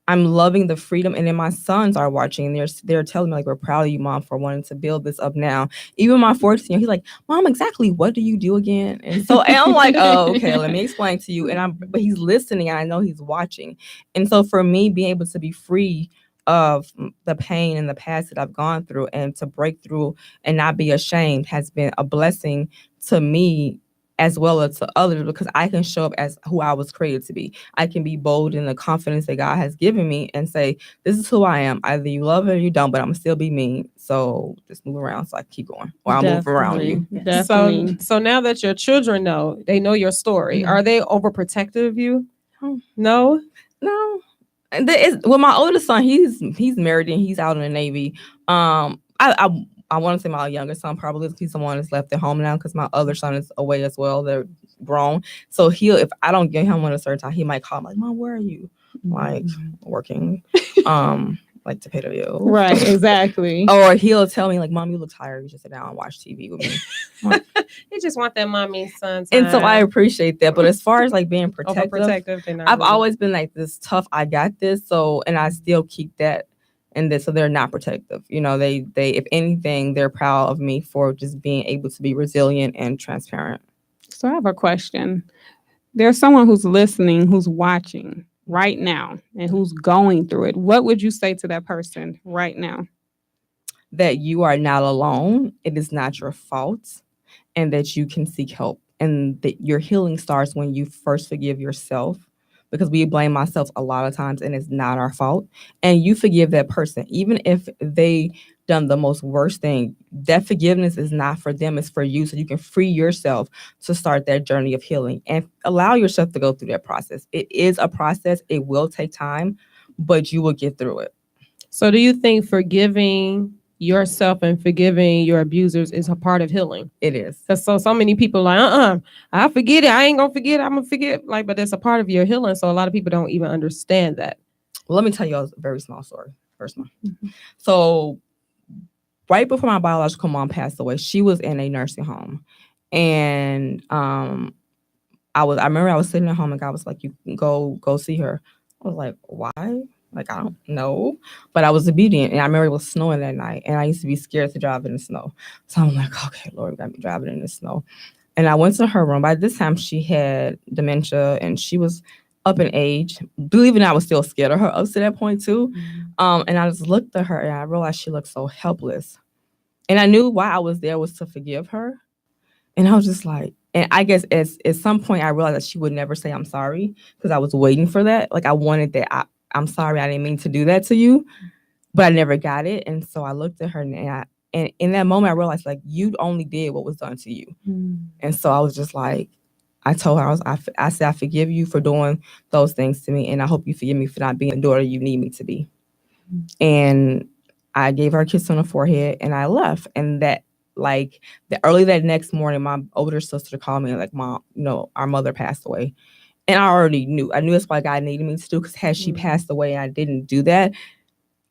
I'm loving the freedom. And then my sons are watching, and they're telling me, like, we're proud of you, Mom, for wanting to build this up now. Even my 14-year-old, he's like, Mom, exactly what do you do again? And I'm like, oh, okay, let me explain to you. But he's listening, and I know he's watching. And so for me, being able to be free of the pain and the past that I've gone through, and to break through and not be ashamed, has been a blessing to me as well as to others, because I can show up as who I was created to be. I can be bold in the confidence that God has given me and say, this is who I am. Either you love it or you don't, but I'm gonna still be me. So just move around so I can keep going, or I'll move around you. So now that your children know, they know your story, mm-hmm. are they overprotective of you? No. Well, my oldest son, he's married and he's out in the Navy. I want to say my younger son probably, he's the one that's left at home now, because my other son is away as well. They're grown. So if I don't get him at a certain time, he might call me, like, Mom, where are you? Like, working, like, to pay the bill. Right, exactly. Or he'll tell me, like, Mom, you look tired. You should sit down and watch TV with me. They just want that mommy and son time. And so I appreciate that. But as far as, like, being protective, I've always been like this tough, I got this. So, and I still keep that. And so they're not protective. You know, they if anything, they're proud of me for just being able to be resilient and transparent. So I have a question. There's someone who's listening, who's watching right now, and who's going through it. What would you say to that person right now? That you are not alone. It is not your fault, and that you can seek help. And that your healing starts when you first forgive yourself. Because we blame ourselves a lot of times, and it's not our fault. And you forgive that person, even if they done the most worst thing. That forgiveness is not for them, it's for you. So you can free yourself to start that journey of healing and allow yourself to go through that process. It is a process. It will take time, but you will get through it. So do you think forgiving yourself and forgiving your abusers is a part of healing? It is. Because so many people like, I forget it. I ain't gonna forget. I'm gonna forget. Like, but it's a part of your healing. So a lot of people don't even understand that. Well, let me tell you a very small story. First one. Mm-hmm. So right before my biological mom passed away, she was in a nursing home. And I remember I was sitting at home, and God was like, you can go see her. I was like, why? Like, I don't know. But I was obedient. And I remember it was snowing that night. And I used to be scared to drive in the snow. So I'm like, okay, Lord, we got me driving in the snow. And I went to her room. By this time, she had dementia, and she was up in age. Believe it or not, I was still scared of her up to that point, too. Mm-hmm. And I just looked at her, and I realized she looked so helpless. And I knew why I was there was to forgive her. And I was just like, and I guess at some point, I realized that she would never say I'm sorry, because I was waiting for that. Like, I wanted that. I'm sorry, I didn't mean to do that to you, but I never got it. And so I looked at her, and in that moment, I realized, like, you only did what was done to you. Mm. And so I was just like, I told her, I said, I forgive you for doing those things to me. And I hope you forgive me for not being the daughter you need me to be. Mm. And I gave her a kiss on the forehead, and I left. And that, like, early that next morning, my older sister called me, like, Mom, our mother passed away. And I already knew. I knew that's what God needed me to do, because had she passed away and I didn't do that,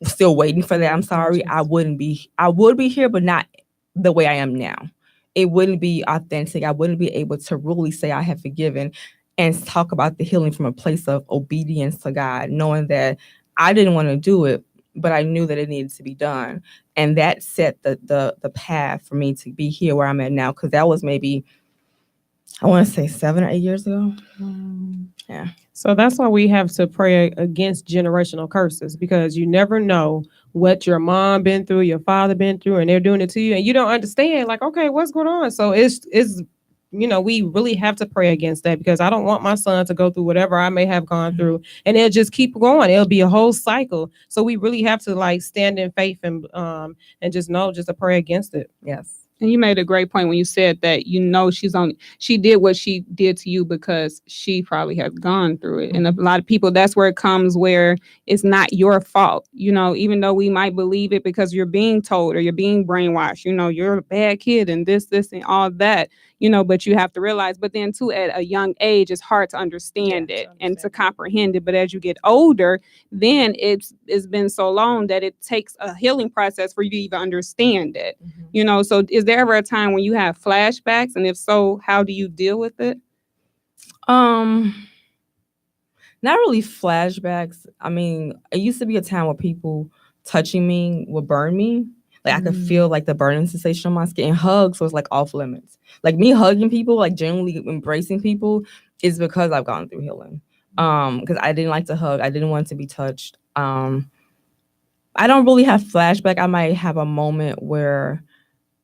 still waiting for that, I'm sorry, I would be here, but not the way I am now. It wouldn't be authentic. I wouldn't be able to really say I have forgiven and talk about the healing from a place of obedience to God, knowing that I didn't want to do it, but I knew that it needed to be done. And that set the path for me to be here where I'm at now, because that was maybe, I want to say 7 or 8 years ago. Yeah. So that's why we have to pray against generational curses, because you never know what your mom been through, your father been through, and they're doing it to you, and you don't understand, like, okay, what's going on? So it's we really have to pray against that, because I don't want my son to go through whatever I may have gone through, and it'll just keep going. It'll be a whole cycle. So we really have to, like, stand in faith and just to pray against it. Yes. And you made a great point when you said that, she did what she did to you because she probably has gone through it. And a lot of people, that's where it comes, where it's not your fault. Even though we might believe it because you're being told or you're being brainwashed, you're a bad kid and this and all that, but you have to realize, but then too, at a young age, it's hard to understand it and to comprehend it. But as you get older, then it's been so long that it takes a healing process for you to even understand it. So is there ever a time when you have flashbacks, and if so, how do you deal with it? Not really flashbacks. I mean, it used to be a time where people touching me would burn me. Like I could feel like the burning sensation on my skin. And hugs was like off limits. Like me hugging people, like genuinely embracing people, is because I've gone through healing. Because I didn't like to hug. I didn't want to be touched. I don't really have flashback. I might have a moment where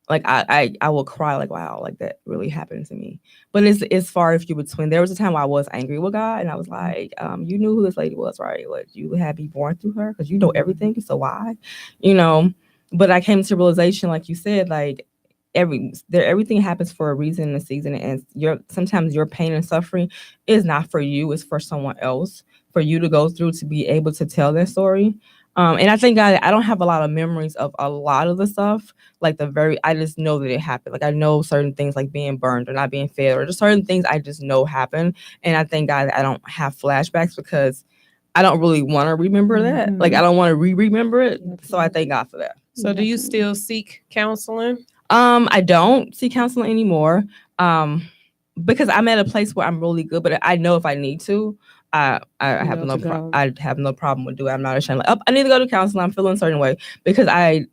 like I will cry, like, wow, like that really happened to me. But it's far and few between. There was a time where I was angry with God, and I was like, you knew who this lady was, right? Like, you had me born through her because you know everything. So why? But I came to realization, like you said, like everything happens for a reason in a season, and sometimes your pain and suffering is not for you, it's for someone else, for you to go through, to be able to tell their story. And I think I don't have a lot of memories of a lot of the stuff. Like I just know that it happened. Like I know certain things, like being burned or not being fed, or just certain things I just know happen. And I thank God that I don't have flashbacks because I don't really want to remember that. Like I don't want to remember it. So I thank God for that. So do you still seek counseling? I don't seek counseling anymore. Because I'm at a place where I'm really good, but I know if I need to, I have no problem with doing it. I'm not ashamed. Like, I need to go to counseling. I'm feeling a certain way because I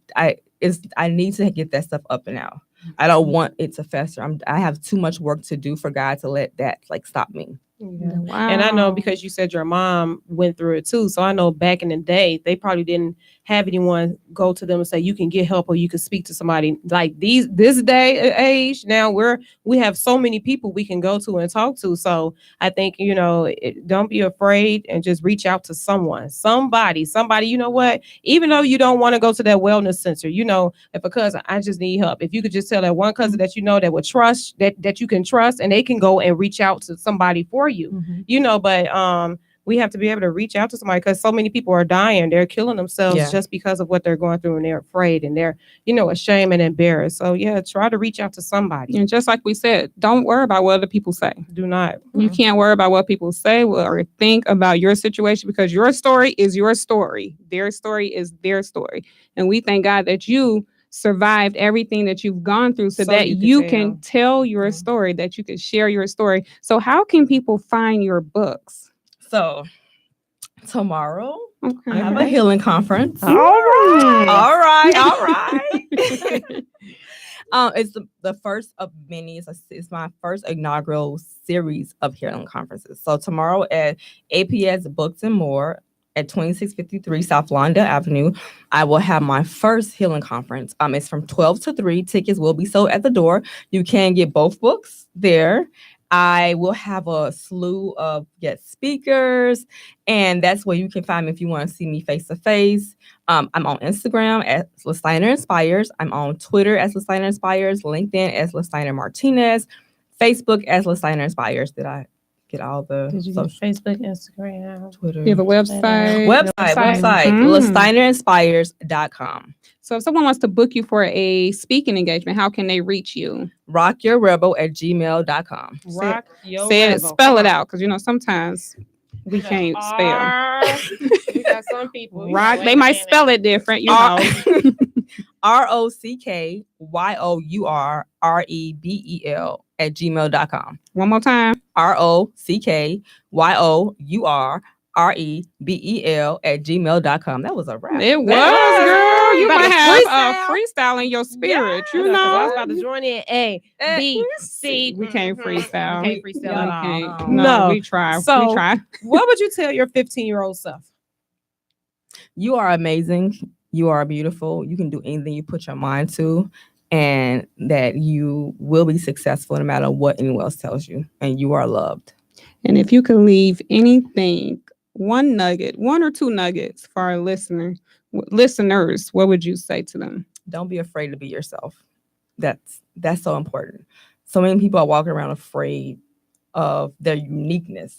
need to get that stuff up and out. I don't want it to fester. I have too much work to do for God to let that like stop me. Yeah. Wow. And I know because you said your mom went through it too. So I know back in the day, they probably didn't have anyone go to them and say, you can get help or you can speak to somebody. Like this day age, now we have so many people we can go to and talk to. So I think, don't be afraid and just reach out to somebody, you know what, even though you don't want to go to that wellness center, if a cousin, I just need help. If you could just tell that one cousin that that would trust, that you can trust, and they can go and reach out to somebody for you, but we have to be able to reach out to somebody because so many people are dying. They're killing themselves just because of what they're going through, and they're afraid and they're, ashamed and embarrassed. So try to reach out to somebody. And just like we said, don't worry about what other people say. Do not. You can't worry about what people say or think about your situation because your story is your story. Their story is their story. And we thank God that you survived everything that you've gone through so that you can tell your story, that you can share your story. So how can people find your books? So tomorrow, I have a healing conference. All right. It's the first of many. It's my first inaugural series of healing conferences. So tomorrow at APS Books and More at 2653 South Lawndale Avenue, I will have my first healing conference. It's from 12 to 3. Tickets will be sold at the door. You can get both books there. I will have a slew of guest speakers, and that's where you can find me if you want to see me face to face. I'm on Instagram at Lastiner Inspires. I'm on Twitter as Lastiner Inspires, LinkedIn as Steiner Martinez, Facebook as Lastiner Inspires. Did I get all the? Did you get Facebook, Instagram, Twitter? You have a website. LastInnerInspires.com. So if someone wants to book you for a speaking engagement, how can they reach you? rockyourrebel@gmail.com. Spell it out, because sometimes we can't spell. We got some people. Rock, they might spell it different. ROCKYOURREBEL@gmail.com. One more time. ROCKYOURREBEL@gmail.com. That was a wrap. It was, girl. You might have a freestyle in your spirit. I was about to join in. A, B, C. We can't freestyle. We can't freestyle at all. No, we try. So, what would you tell your 15-year-old self? You are amazing. You are beautiful. You can do anything you put your mind to, and that you will be successful no matter what anyone else tells you, and you are loved. And if you could leave anything, one or two nuggets for our listeners, what would you say to them? Don't be afraid to be yourself. That's so important. So many people are walking around afraid of their uniqueness.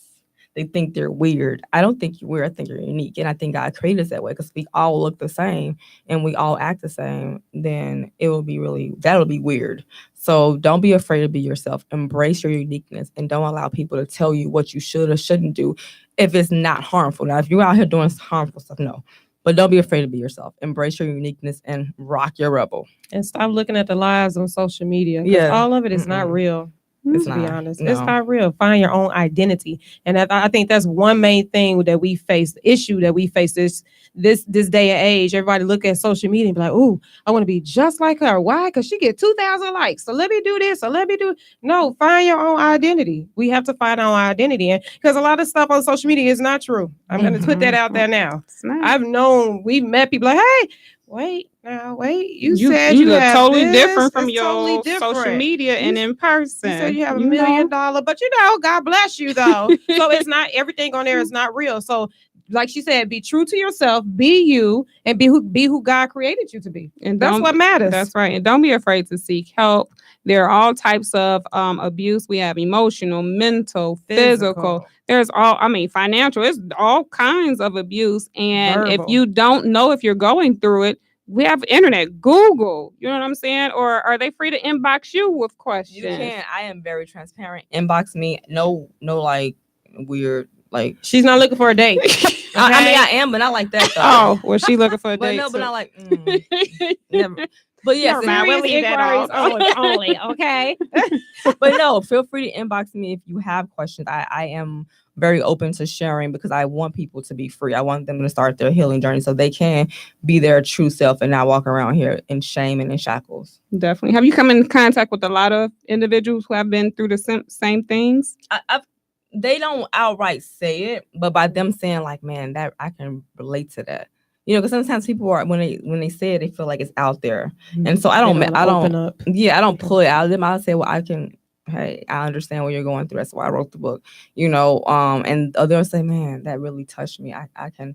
They think they're weird. I don't think you're weird. I think you're unique. And I think God created us that way because we all look the same and we all act the same. Then that'll be weird. So don't be afraid to be yourself. Embrace your uniqueness and don't allow people to tell you what you should or shouldn't do if it's not harmful. Now, if you're out here doing harmful stuff, no. But don't be afraid to be yourself. Embrace your uniqueness and rock your rebel. And stop looking at the lies on social media. Yeah. All of it is not real. It's to not, be honest, no. It's not real. Find your own identity, and I think that's one main thing that we face. The issue that we face this day and age. Everybody look at social media and be like, "Ooh, I want to be just like her." Why? Because she get 2,000 likes. So let me do this. So let me do. No, find your own identity. We have to find our own identity, and because a lot of stuff on social media is not true. I'm going to put that out there now. We've met people like, "Hey, wait, you said you look have totally this. different from It's your totally different. social media and in person. You said you have $1 million, but God bless you though. So it's not everything on there is not real. So like she said, be true to yourself, be you, and be who God created you to be. And that's what matters. That's right. And don't be afraid to seek help. There are all types of abuse. We have emotional, mental, physical. There's financial. It's all kinds of abuse. And if you don't know if you're going through it, we have internet, Google, you know what I'm saying? Or are they free to inbox you with questions? You can. I am very transparent. Inbox me. No, like weird, like she's not looking for a date. I am, but not like that though. Oh, well, she looking for a date. But not like never. But yes, we'll leave that only, okay? But no, feel free to inbox me if you have questions. I am very open to sharing because I want people to be free. I want them to start their healing journey so they can be their true self and not walk around here in shame and in shackles. Definitely. Have you come in contact with a lot of individuals who have been through the same things? They don't outright say it, but by them saying like, man, that I can relate to that. You know, because sometimes people are when they say it, they feel like it's out there, and so I don't pull it out of them. I'll say, well, hey, I understand what you're going through. That's why I wrote the book. You know, and others say, man, that really touched me. I can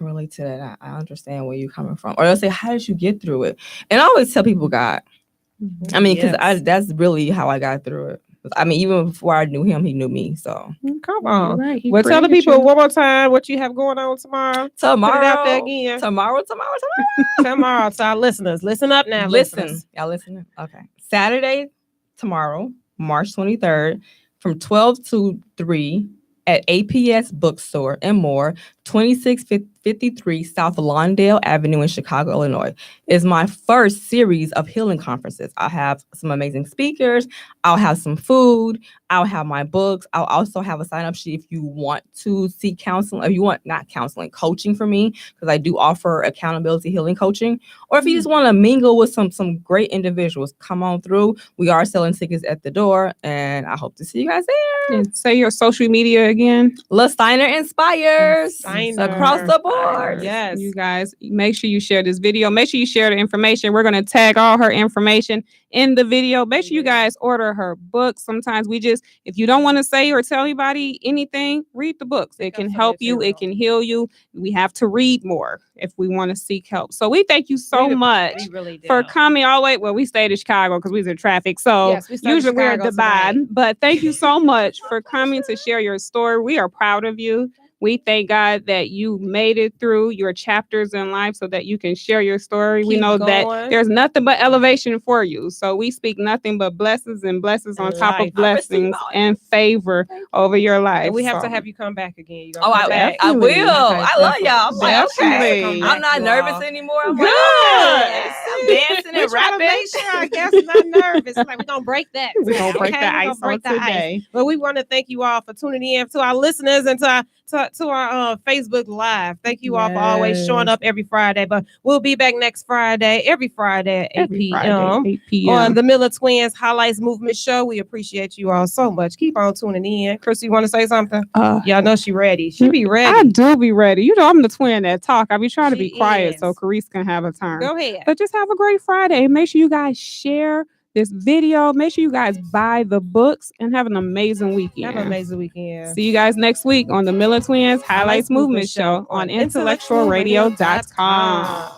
relate to that. I understand where you're coming from. Or they'll say, how did you get through it? And I always tell people God. I mean, because that's really how I got through it. I mean, even before I knew him, he knew me. So come on. Right. Well, tell the people one more time what you have going on tomorrow. Put it out there again. Tomorrow. Tomorrow. So our listeners, listen up now. Listen. Y'all listening? Okay. Saturday, tomorrow, March 23rd, from 12 to 3 at APS Bookstore and more, 2653 South Lawndale Avenue in Chicago, Illinois, is my first series of healing conferences. I'll have some amazing speakers. I'll have some food. I'll have my books. I'll also have a sign-up sheet if you want to seek counseling, if you want not counseling, coaching from me, because I do offer accountability healing coaching. Or if you just want to mingle with some great individuals, come on through. We are selling tickets at the door, and I hope to see you guys there. And say your social media again. Lastiner Inspires. Across the board. Yes. You guys, make sure you share this video. Make sure you share the information. We're going to tag all her information in the video. Make sure you guys order her books. Sometimes if you don't want to say or tell anybody anything, read the books. It can help you. It can heal you. We have to read more if we want to seek help. So we thank you so much for coming all the way. Well, we stayed in Chicago because we was in traffic. So usually we're in Dubai. But thank you so much for coming to share your story. We are proud of you. We thank God that you made it through your chapters in life so that you can share your story. We know that there's nothing but elevation for you. So we speak nothing but blessings and blessings on top of blessings and favor over your life. And we have to have you come back again. I will. I love y'all. I'm like, okay. I'm not nervous anymore. I'm good. I'm dancing and rapping. I guess I'm not nervous. Like, we're going to break that. We're going to break the ice on today. But we want to thank you all for tuning in, to our listeners and to our Facebook Live. Thank you all for always showing up every Friday. But we'll be back next Friday, every Friday at 8 p.m. on the Millen Twins Highlights Movement Show. We appreciate you all so much. Keep on tuning in. Chris, you want to say something? Y'all know she ready. She be ready. I do be ready. You know, I'm the twin that talk. I be trying to be quiet so Carice can have a turn. Go ahead. But just have a great Friday. Make sure you guys share this video. Make sure you guys buy the books and have an amazing weekend. Have an amazing weekend. See you guys next week on the Millen Twins Highlights Movement Show on IntellectualRadio.com.